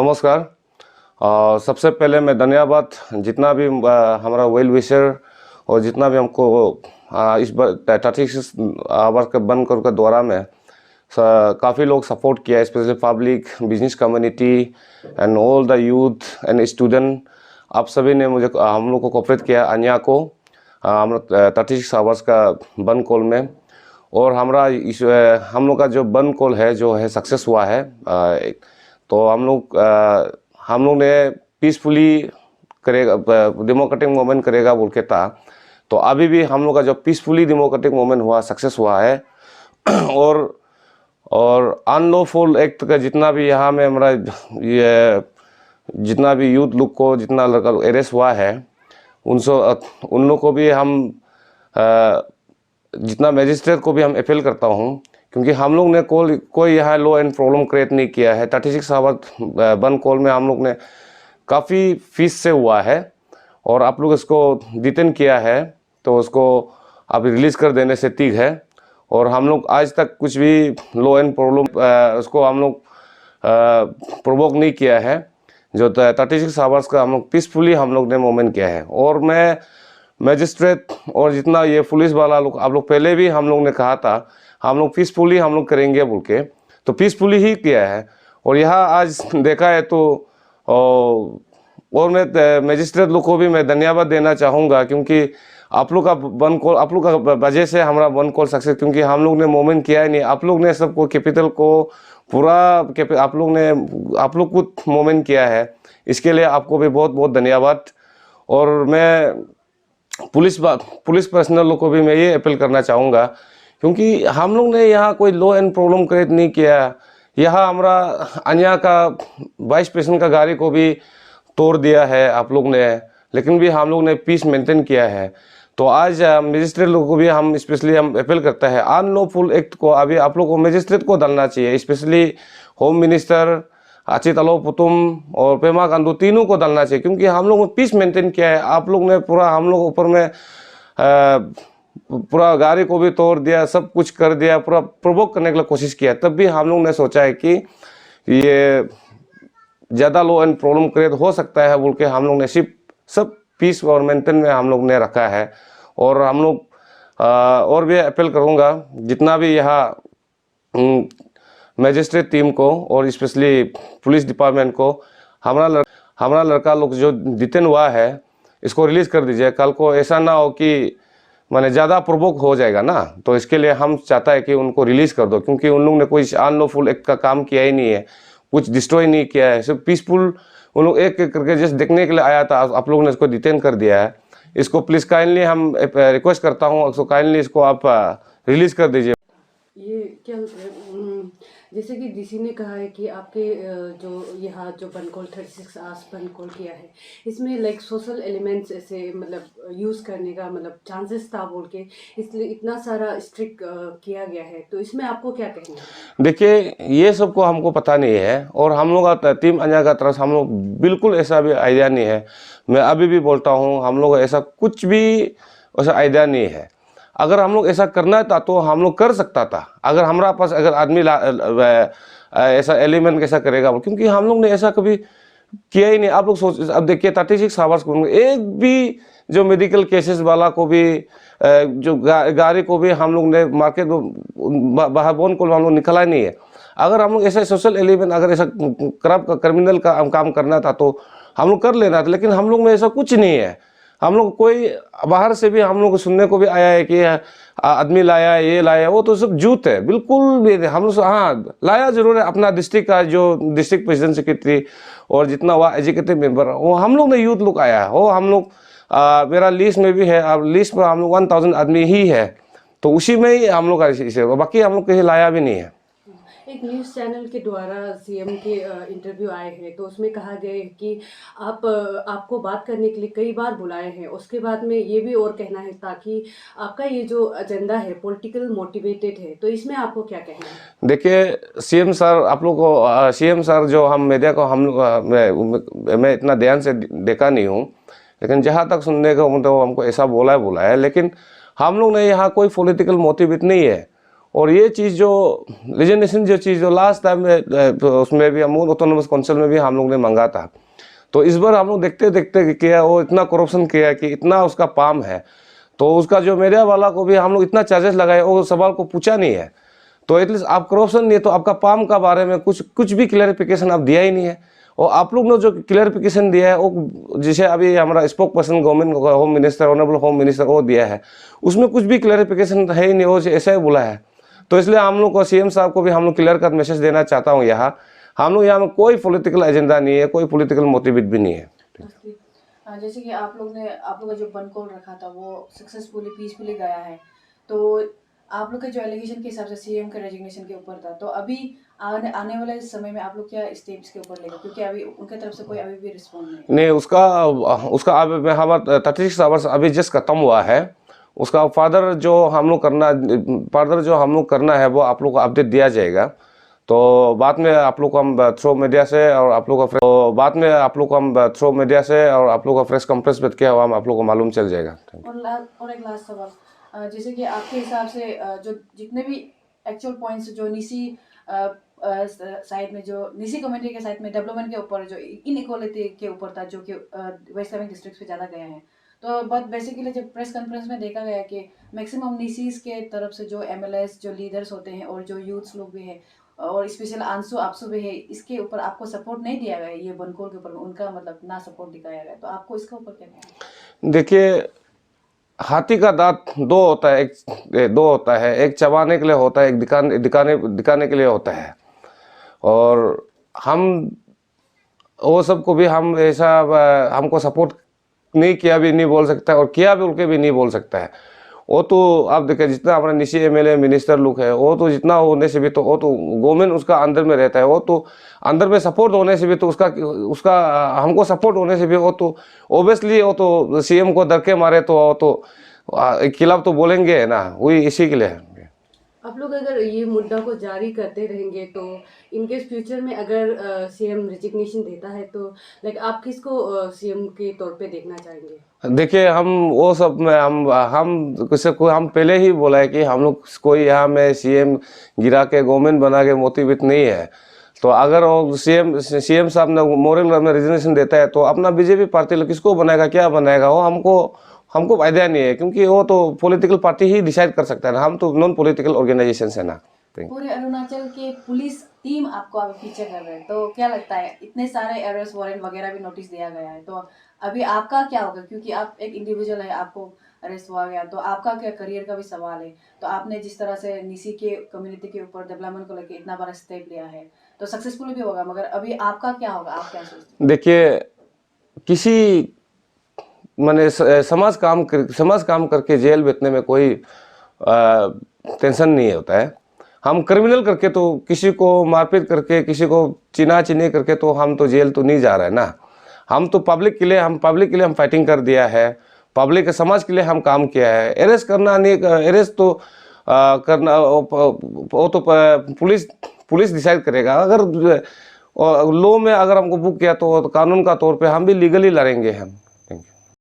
नमस्कार। सबसे पहले मैं धन्यवाद जितना भी हमारा वेल विशर और जितना भी हमको इस 36 आवर्स के बंद कर के दौरा में काफ़ी लोग सपोर्ट किया, specially public, business community and all the youth and student. आप सभी ने हम लोग को कोऑपरेट किया अन्या को हम 36 आवर्स का बंद कॉल में। और हम लोग का जो बंद कॉल है जो है सक्सेस हुआ है। तो हम लोग ने पीसफुली करेगा, डेमोक्रेटिक मूवमेंट करेगा बोल के था। तो अभी भी हम लोग का जो पीसफुली डेमोक्रेटिक मूवमेंट हुआ, सक्सेस हुआ है। और अनलॉफुल एक्ट का जितना भी यहाँ में हमारा ये जितना भी यूथ लोग को जितना लड़का अरेस्ट हुआ है उन लोग को भी हम जितना मजिस्ट्रेट को भी हम अपील करता हूँ, क्योंकि हम लोग ने कोई यहाँ लॉ एंड प्रॉब्लम क्रिएट नहीं किया है। 36 आवर बंद कॉल में हम लोग ने काफ़ी फीस से हुआ है और आप लोग इसको डिटेन किया है तो उसको आप रिलीज़ कर देने से ठीक है। और हम लोग आज तक कुछ भी लॉ एंड प्रॉब्लम उसको हम लोग प्रोवोक नहीं किया है। जो 36 आवर्स का हम लोग पीसफुली हम लोग ने मूवमेंट किया है। और मैं मजिस्ट्रेट और जितना ये पुलिस वाला लोग आप लोग पहले भी हम लोग ने कहा था हम लोग पीसफुली हम लोग करेंगे बोल के, तो पीसफुली ही किया है। और यहाँ आज देखा है तो और मैं मजिस्ट्रेट लोग को भी मैं धन्यवाद देना चाहूँगा, क्योंकि आप लोग का वन कॉल, आप लोग का वजह से हमारा वन कॉल सक्सेस, क्योंकि हम लोग ने मूवमेंट किया ही नहीं। आप लोग ने सबको कैपिटल को पूरा आप लोग खुद मूवमेंट किया है, इसके लिए आपको भी बहुत बहुत धन्यवाद। और मैं पुलिस पर्सनल लोग को भी मैं ये अपील करना चाहूँगा, क्योंकि हम लोग ने यहाँ कोई लॉ एंड प्रॉब्लम क्रिएट नहीं किया। यहाँ हमारा अन्या का वाइस प्रेसिडेंट का गाड़ी को भी तोड़ दिया है आप लोग ने, लेकिन भी हम लोग ने पीस मेंटेन किया है। तो आज मजिस्ट्रेट लोगों को भी हम स्पेशली हम अपील करते हैं अनलॉफुल एक्ट को अभी आप लोग को मजिस्ट्रेट को डालना चाहिए, स्पेशली होम मिनिस्टर अचित अलो पुतुम और पेमा खांडू तीनों को डालना चाहिए, क्योंकि हम लोग ने पीस मेंटेन किया है। आप लोग ने पूरा हम लोग ऊपर में पूरा गाड़ी को भी तोड़ दिया, सब कुछ कर दिया, पूरा प्रोवोक करने के लिए कोशिश किया। तब भी हम लोग ने सोचा है कि ये ज़्यादा लॉ एंड प्रॉब्लम क्रिएट हो सकता है बोल के हम लोग ने सिर्फ सब पीस और मेंटेन में हम लोग ने रखा है। और हम लोग और भी अपील करूँगा जितना भी यहाँ मैजिस्ट्रेट टीम को और स्पेशली पुलिस डिपार्टमेंट को, हमारा लड़का लोग जो डिटेन हुआ है इसको रिलीज़ कर दीजिए। कल को ऐसा ना हो कि माने ज़्यादा प्रोवोक हो जाएगा ना, तो इसके लिए हम चाहता है कि उनको रिलीज़ कर दो, क्योंकि उन लोग ने कोई अनलॉफुल एक्ट का काम किया ही नहीं है, कुछ डिस्ट्रॉय नहीं किया है, सिर्फ पीसफुल उन लोग एक एक करके जस्ट देखने के लिए आया था। आप लोगों ने इसको डिटेन कर दिया है। इसको प्लीज़ काइंडली हम रिक्वेस्ट करता हूँ, इसको काइंडली इसको आप रिलीज़ कर दीजिए। ये क्या जैसे कि डीसी ने कहा है कि आपके जो यहाँ जो बंद कॉल 36 आवर्स बंद कॉल किया है, इसमें लाइक सोशल एलिमेंट्स ऐसे मतलब यूज़ करने का मतलब चांसेस था बोल के, इसलिए इतना सारा स्ट्रिक्ट किया गया है। तो इसमें आपको क्या कहना है? देखिए ये सब को हमको पता नहीं है और हम लोग का टीम अन्या का तरफ हम लोग बिल्कुल ऐसा भी आइडिया नहीं है। मैं अभी भी बोलता हूँ हम लोग ऐसा कुछ भी ऐसा आइडिया नहीं है। अगर हम लोग ऐसा करना था तो हम लोग कर सकता था, अगर हमारा पास अगर आदमी ऐसा एलिमेंट कैसा करेगा, क्योंकि हम लोग ने ऐसा कभी किया ही नहीं। आप लोग सोच, अब देखिए 36 आवर्स को एक भी जो मेडिकल केसेस वाला को भी जो गाड़ी को भी हम लोग ने मार्केट बाहर बोन को हम लोग निकला नहीं है। अगर हम लोग ऐसा सोशल एलिमेंट अगर ऐसा क्रिमिनल का काम करना था तो हम लोग कर लेना था, लेकिन हम लोग में ऐसा कुछ नहीं है। हम लोग कोई बाहर से भी हम लोग को सुनने को भी आया है कि आदमी लाया ये लाया, वो तो सब झूठ है, बिल्कुल भी हम लोग हाँ लाया जरूर है। अपना डिस्ट्रिक्ट का जो डिस्ट्रिक्ट प्रेसिडेंट सेक्रेटरी और जितना हुआ एजुकेटिव मेंबर वो हम लोग ने यूथ लोग आया है, वो हम लोग मेरा लिस्ट में भी है। अब लिस्ट में हम लोग 1000 आदमी ही है, तो उसी में ही हम लोग इसे बाकी हम लोग कहीं लाया भी नहीं है। एक न्यूज़ चैनल के द्वारा सीएम के इंटरव्यू आए हैं, तो उसमें कहा गया है कि आपको बात करने के लिए कई बार बुलाए हैं। उसके बाद में ये भी और कहना है ताकि आपका ये जो एजेंडा है पॉलिटिकल मोटिवेटेड है, तो इसमें आपको क्या कहना है? देखिए सीएम सर, आप लोग को सीएम सर जो हम मीडिया को हम मैं इतना ध्यान से देखा नहीं हूँ, लेकिन जहाँ तक सुनने को मतलब हमको ऐसा बोला है। लेकिन हम लोग ने यहाँ कोई पॉलिटिकल मोटिवेट नहीं है। और ये चीज़ जो लेजिस्लेशन जो चीज़ जो लास्ट टाइम में उसमें भी अमूल ऑटोनोमस काउंसिल में भी हम लोग ने मांगा था, तो इस बार हम लोग देखते देखते किया, वो इतना करप्शन किया कि इतना उसका पाम है, तो उसका जो मीडिया वाला को भी हम लोग इतना चार्जेस लगाए, वो सवाल को पूछा नहीं है। तो एटलीस्ट आप करप्शन नहीं है तो आपका पाम का बारे में कुछ भी क्लैरिफिकेशन आप दिया ही नहीं है। और आप लोग ने जो क्लैरिफिकेशन दिया है वो जैसे अभी हमारा spoke person government home minister, honourable home minister वो दिया है, उसमें कुछ भी क्लैरिफिकेशन है ही नहीं, वो ऐसा ही बोला है। तो इसलिए हम लोग को सीएम साहब को भी हम लोग क्लियर कट मैसेज देना चाहता हूँ, यहाँ हम लोग यहाँ में कोई पॉलिटिकल एजेंडा नहीं है, कोई पॉलिटिकल मोटिव भी नहीं है। जैसे कि आप लोग का जो बंद कॉल रखा था वो सक्सेसफुली पीसफुली गया है, तो आप लोग के जो एलिगेशन के हिसाब से सीएम के रेजिग्नेशन के ऊपर था, तो अभी आने वाले समय में आप लोग क्या स्टेप्स के ऊपर लेगा, क्योंकि अभी उनके तरफ से कोई अभी भी रिस्पॉन्ड नहीं। उसका अभी हमारा 36 आवर्स अभी जस्ट खत्म हुआ है। उसका फर्दर जो हम लोग करना है वो आप लोग को अपडेट दिया जाएगा। तो बाद में आप लोग को हम थ्रू मीडिया से और आप लोग का फ्रेश कॉन्फ्रेंस में क्या हुआ हम आप लोग को मालूम चल जाएगा। और एक लास्ट सवाल, जैसे कि आपके हिसाब से जो जितने भी एक्चुअल पॉइंट्स जो निसी साइड में, जो निसी कम्युनिटी के साइड में डेवलपमेंट के ऊपर, जो इनइक्वालिटी के ऊपर था, जो कि वेस्ट सियांग डिस्ट्रिक्ट पे ज़्यादा गया है, तो बट बेसिकली जब प्रेस कॉन्फ्रेंस में देखा गया कि मैक्सिमम निसीज के तरफ से जो एमएलएस, जो लीडर्स होते हैं और जो यूथ्स लोग भी हैं, और स्पेशल आंसू आपसू भी है, इसके ऊपर आपको सपोर्ट नहीं दिया गया, ये बनकोल के ऊपर उनका मतलब ना सपोर्ट दिखाया गया, तो आपको इसके ऊपर क्या कहना है? देखिए, हाथी का दांत दो होता है, एक चबाने के लिए होता है, एक दिखाने के लिए होता है। और हम वो सबको भी हम ऐसा हमको सपोर्ट नहीं किया भी नहीं बोल सकता, और किया भी उनके भी नहीं बोल सकता है। वो तो आप देखिए, जितना हमारे निशी एमएलए मिनिस्टर लोग है, वो तो जितना होने से भी तो वो तो गवर्नमेंट उसका अंदर में रहता है, वो तो अंदर में सपोर्ट होने से भी तो उसका हमको सपोर्ट होने से भी वो तो ओबियसली वो तो सीएम को धक्के मारे तो वो तो खिलाफ तो बोलेंगे ना, वही इसी के लिए है। आप लोग अगर ये मुद्दा को जारी करते रहेंगे तो इनकेस फ्यूचर में अगर सीएम रिजिग्नेशन देता है तो लाइक आप किसको सीएम के तौर पे देखना चाहेंगे? देखिए, हम वो सब में हम पहले ही बोला है कि हम लोग कोई यहाँ में सीएम गिरा के गवर्नमेंट बना के मोटिवेट नहीं है। तो अगर वो सीएम साहब ने मोरल में रिजिग्नेशन देता है तो अपना बीजेपी पार्टी किसको बनाएगा, क्या बनाएगा, वो हमको आइडिया नहीं है, क्योंकि वो तो पॉलिटिकल पार्टी ही डिसाइड कर सकता है ना, हम तो नॉन पॉलिटिकल ऑर्गेनाइजेशन है ना। पूरे अरुणाचल के पुलिस टीम आपको अभी पीछे कर रहे हैं, तो क्या लगता है, इतने सारे अरेस्ट वारंट वगैरह भी नोटिस दिया गया है, तो अभी आपका क्या होगा, क्योंकि आप एक इंडिविजुअल है, आपको अरेस्ट हुआ गया, तो आपका क्या करियर का भी सवाल है, तो आपने जिस तरह से निसी के कम्युनिटी के ऊपर डेवलपमेंट को लेकर इतना बड़ा स्टेप लिया है, तो सक्सेसफुल भी होगा, मगर अभी आपका क्या होगा, आप क्या सोचते हैं? देखिए, किसी मैंने समाज काम करके जेल बैठने में कोई टेंशन नहीं होता है। हम क्रिमिनल करके तो किसी को मारपीट करके, किसी को चीनी करके तो हम तो जेल तो नहीं जा रहे हैं ना। हम तो पब्लिक के लिए हम फाइटिंग कर दिया है, पब्लिक समाज के लिए हम काम किया है। अरेस्ट करना नहीं, अरेस्ट तो करना वो तो पुलिस डिसाइड करेगा। अगर लॉ में अगर हमको बुक किया तो कानून का तौर पे हम भी लीगली लड़ेंगे हम।